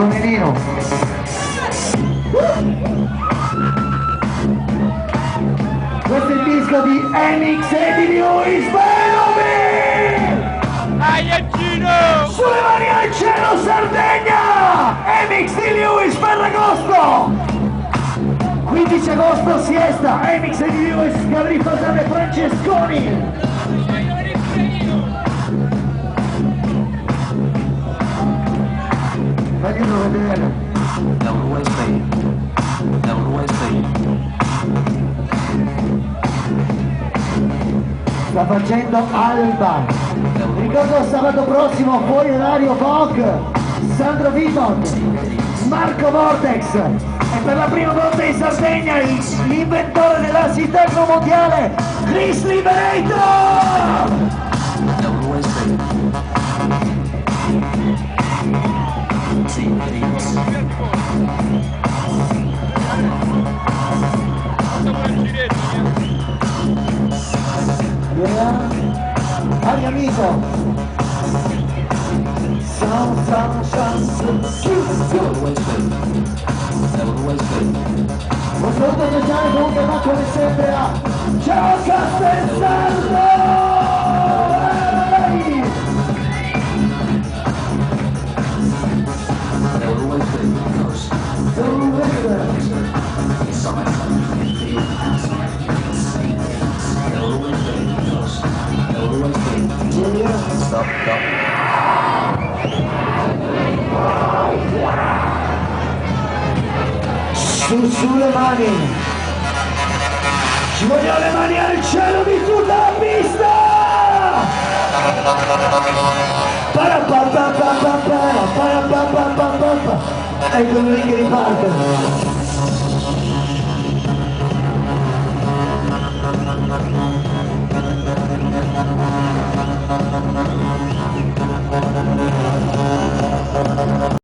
Menino. Questo è il disco di Enix e di Lewis Velovi! Sulle mani al cielo, Sardegna! Enix di Lewis Ferragosto! 15 agosto, siesta, Enix e di Lewis, Gabri Fasane Francesconi! Faglielo vedere! Sta facendo Alba! Ricordo sabato prossimo fuori orario Vogue, Sandro Vimont, Marco Vortex e per la prima volta in Sardegna l'inventore dell'acid tecno mondiale, Chris Liberator! Yeah. Vai amico! Un saluto speciale comunque ma come sempre a Ciao Castelsardo! Stop. Sulle mani! Ci vogliono le mani al cielo di tutta la pista! Ecco lui che riparte!